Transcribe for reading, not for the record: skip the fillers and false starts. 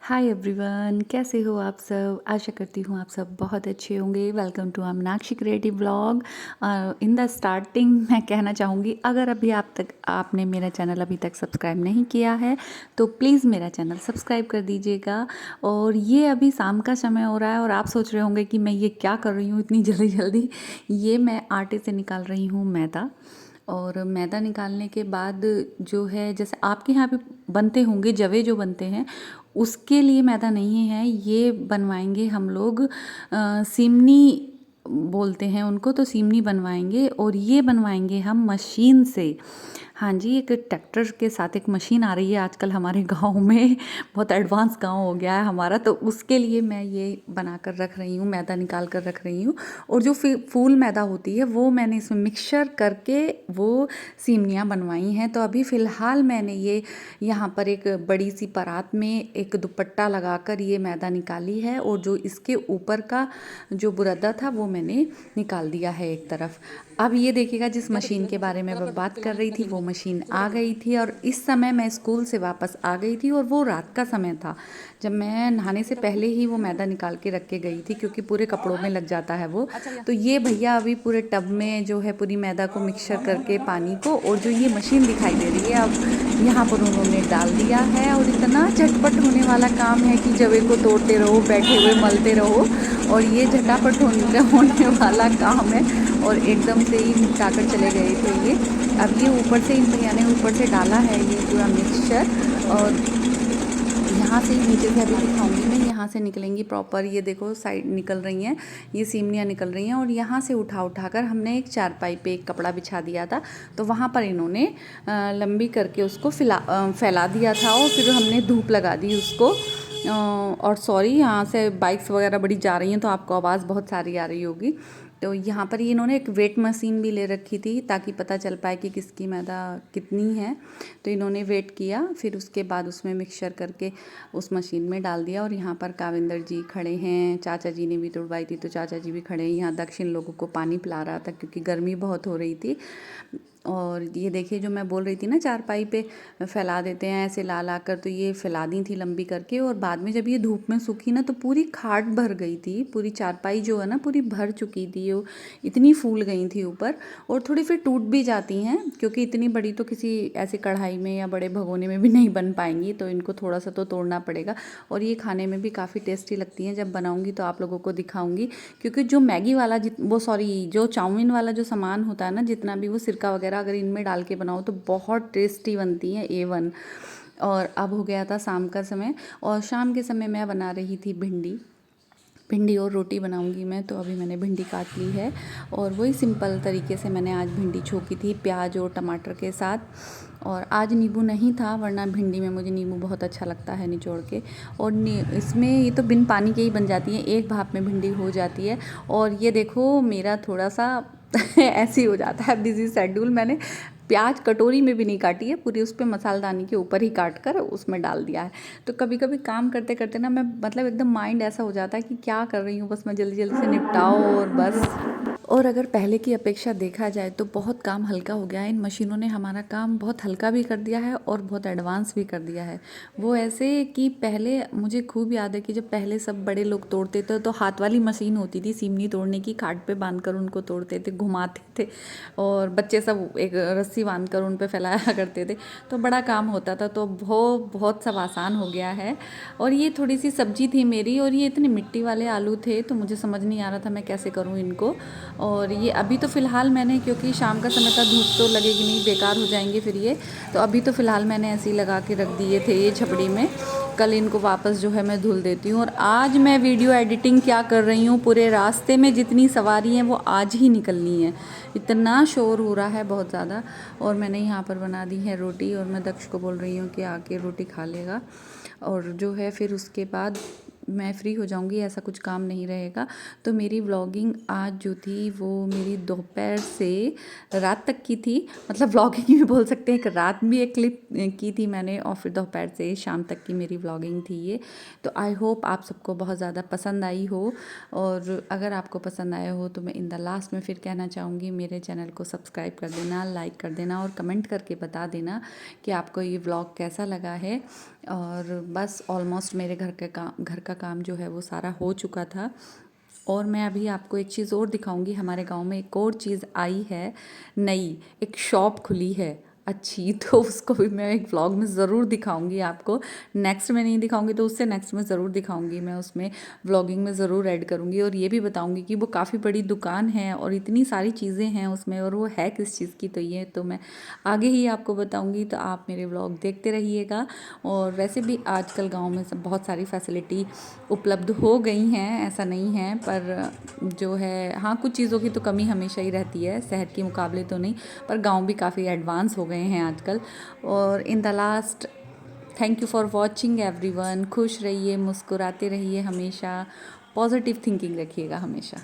Hi everyone, कैसे हो आप सब। आशा करती हूँ आप सब बहुत अच्छे होंगे। Welcome to Meenakshi creative vlog. In the starting मैं कहना चाहूँगी, अगर अभी आपने मेरा चैनल अभी तक सब्सक्राइब नहीं किया है तो प्लीज़ मेरा चैनल सब्सक्राइब कर दीजिएगा। और ये अभी शाम का समय हो रहा है और आप सोच रहे होंगे कि मैं ये क्या कर रही हूँ इतनी जल्दी जल्दी। ये मैं आटे से निकाल रही हूँ मैदा। और मैदा निकालने के बाद जो है, जैसे आपके यहाँ पे बनते होंगे जवे जो बनते हैं, उसके लिए मैदा नहीं है। ये बनवाएंगे हम लोग सिमनी बोलते हैं उनको, तो सिमनी बनवाएंगे और ये बनवाएंगे हम मशीन से। हाँ जी, एक ट्रैक्टर के साथ एक मशीन आ रही है आजकल हमारे गांव में। बहुत एडवांस गांव हो गया है हमारा, तो उसके लिए मैं ये बना कर रख रही हूँ, मैदा निकाल कर रख रही हूँ। और जो फूल मैदा होती है वो मैंने इसमें मिक्सचर करके वो सीमनियाँ बनवाई हैं। तो अभी फ़िलहाल मैंने ये यहाँ पर एक बड़ी सी परात में एक दुपट्टा लगाकर ये मैदा निकाली है, और जो इसके ऊपर का जो बुरदा था वो मैंने निकाल दिया है एक तरफ। अब ये देखिएगा, जिस मशीन के बारे में मैं बात कर रही थी वो मशीन आ गई थी, और इस समय मैं स्कूल से वापस आ गई थी और वो रात का समय था जब मैं नहाने से पहले ही वो मैदा निकाल के रख के गई थी, क्योंकि पूरे कपड़ों में लग जाता है वो। तो ये भैया अभी पूरे टब में जो है पूरी मैदा को मिक्सचर करके पानी को, और जो ये मशीन दिखाई दे रही है अब यहाँ पर उन्होंने डाल दिया है। और इतना झटपट होने वाला काम है कि जवे को तोड़ते रहो, बैठे हुए मलते रहो, और ये झटापट होने वाला काम है। और एकदम से ही निपटा कर चले गए थे ये। अब ये ऊपर से इन भैया ने ऊपर से डाला है ये पूरा मिक्सचर, और यहाँ से ही नीचे से अभी दिखाऊंगी मैं। यहाँ से निकलेंगी प्रॉपर, ये देखो साइड निकल रही हैं, ये सीमनियाँ निकल रही हैं। और यहाँ से उठा कर हमने एक चारपाई पे एक कपड़ा बिछा दिया था, तो वहाँ पर इन्होंने लंबी करके उसको फैला दिया था, और फिर हमने धूप लगा दी उसको। और सॉरी, यहाँ से बाइक्स वगैरह बड़ी जा रही हैं तो आपको आवाज़ बहुत सारी आ रही होगी। तो यहाँ पर इन्होंने एक वेट मशीन भी ले रखी थी ताकि पता चल पाए कि किसकी मैदा कितनी है। तो इन्होंने वेट किया, फिर उसके बाद उसमें मिक्सचर करके उस मशीन में डाल दिया। और यहाँ पर काविंदर जी खड़े हैं, चाचा जी ने भी तुड़वाई थी तो चाचा जी भी खड़े हैं। यहाँ दक्षिण लोगों को पानी पिला रहा था क्योंकि गर्मी बहुत हो रही थी। और ये देखिए, जो मैं बोल रही थी ना चारपाई पे फैला देते हैं ऐसे ला ला कर, तो ये फैला दी थी लंबी करके। और बाद में जब ये धूप में सूखी ना तो पूरी खाट भर गई थी, पूरी चारपाई जो है ना पूरी भर चुकी थी, वो इतनी फूल गई थी ऊपर। और थोड़ी फिर टूट भी जाती हैं क्योंकि इतनी बड़ी तो किसी ऐसे कढ़ाई में या बड़े भगोने में भी नहीं बन पाएंगी, तो इनको थोड़ा सा तो तोड़ना पड़ेगा। और ये खाने में भी काफ़ी टेस्टी लगती हैं। जब बनाऊँगी तो आप लोगों को दिखाऊँगी, क्योंकि जो मैगी वाला जो चाउमीन वाला जो सामान होता है ना, जितना भी वो सिरका वगैरह अगर इनमें डाल के बनाओ तो बहुत टेस्टी बनती हैं, A1। और अब हो गया था शाम का समय, और शाम के समय मैं बना रही थी भिंडी और रोटी बनाऊंगी मैं। तो अभी मैंने भिंडी काट ली है, और वही सिंपल तरीके से मैंने आज भिंडी छोकी थी प्याज और टमाटर के साथ। और आज नींबू नहीं था, वरना भिंडी में मुझे नींबू बहुत अच्छा लगता है निचोड़ के। और इसमें ये तो बिन पानी के ही बन जाती है, एक भाप में भिंडी हो जाती है। और ये देखो मेरा थोड़ा सा ऐसे ही हो जाता है बिजी शेड्यूल। मैंने प्याज कटोरी में भी नहीं काटी है, पूरी उस पर मसालदानी के ऊपर ही काट कर उसमें डाल दिया है। तो कभी कभी काम करते करते ना मैं मतलब एकदम माइंड ऐसा हो जाता है कि क्या कर रही हूँ, बस मैं जल्दी जल्दी से निपटाओ और बस। और अगर पहले की अपेक्षा देखा जाए तो बहुत काम हल्का हो गया है। इन मशीनों ने हमारा काम बहुत हल्का भी कर दिया है और बहुत एडवांस भी कर दिया है। वो ऐसे कि पहले मुझे खूब याद है कि जब पहले सब बड़े लोग तोड़ते थे तो हाथ वाली मशीन होती थी सिमनी तोड़ने की, खाट पे बांध कर उनको तोड़ते थे, घुमाते थे, और बच्चे सब एक रस्सी बांध कर उन पे फैलाया करते थे, तो बड़ा काम होता था। तो बहुत सब आसान हो गया है। और ये थोड़ी सी सब्जी थी मेरी, और ये इतने मिट्टी वाले आलू थे तो मुझे समझ नहीं आ रहा था मैं कैसे करूँ इनको। और ये अभी तो फ़िलहाल मैंने, क्योंकि शाम का समय था, धूप तो लगेगी नहीं, बेकार हो जाएंगे फिर ये, तो अभी तो फ़िलहाल मैंने ऐसे ही लगा के रख दिए थे ये छपड़ी में। कल इनको वापस जो है मैं धुल देती हूँ। और आज मैं वीडियो एडिटिंग क्या कर रही हूँ, पूरे रास्ते में जितनी सवारी हैं वो आज ही निकलनी है, इतना शोर हो रहा है बहुत ज़्यादा। और मैंने यहाँ पर बना दी है रोटी, और मैं दक्ष को बोल रही हूँ कि आके रोटी खा लेगा। और जो है फिर उसके बाद मैं फ्री हो जाऊंगी, ऐसा कुछ काम नहीं रहेगा। तो मेरी व्लॉगिंग आज जो थी वो मेरी दोपहर से रात तक की थी, मतलब व्लॉगिंग भी बोल सकते हैं, एक रात भी एक क्लिप की थी मैंने, और फिर दोपहर से शाम तक की मेरी व्लॉगिंग थी ये। तो आई होप आप सबको बहुत ज़्यादा पसंद आई हो, और अगर आपको पसंद आया हो तो मैं इन द लास्ट में फिर कहना चाहूँगी, मेरे चैनल को सब्सक्राइब कर देना, लाइक कर देना और कमेंट करके बता देना कि आपको ये व्लॉग कैसा लगा है। और बस ऑलमोस्ट मेरे घर का काम जो है वो सारा हो चुका था। और मैं अभी आपको एक चीज़ और दिखाऊंगी, हमारे गांव में एक और चीज़ आई है नई, एक शॉप खुली है अच्छी, तो उसको भी मैं एक व्लॉग में ज़रूर दिखाऊंगी आपको। नेक्स्ट में नहीं दिखाऊंगी तो उससे नेक्स्ट में ज़रूर दिखाऊंगी, मैं उसमें व्लॉगिंग में ज़रूर ऐड करूंगी, और ये भी बताऊंगी कि वो काफ़ी बड़ी दुकान है और इतनी सारी चीज़ें हैं उसमें, और वो है किस चीज़ की, तो ये तो मैं आगे ही आपको बताऊंगी। तो आप मेरे व्लॉग देखते रहिएगा। और वैसे भी आजकल गाँव में सब बहुत सारी फैसिलिटी उपलब्ध हो गई हैं, ऐसा नहीं है, पर जो है हाँ कुछ चीज़ों की तो कमी हमेशा ही रहती है, शहर के मुकाबले तो नहीं, पर गांव भी काफ़ी एडवांस हो गए हैं आजकल। और in the last, thank you for watching everyone. खुश रहिए, मुस्कुराते रहिए हमेशा, पॉजिटिव थिंकिंग रखिएगा हमेशा।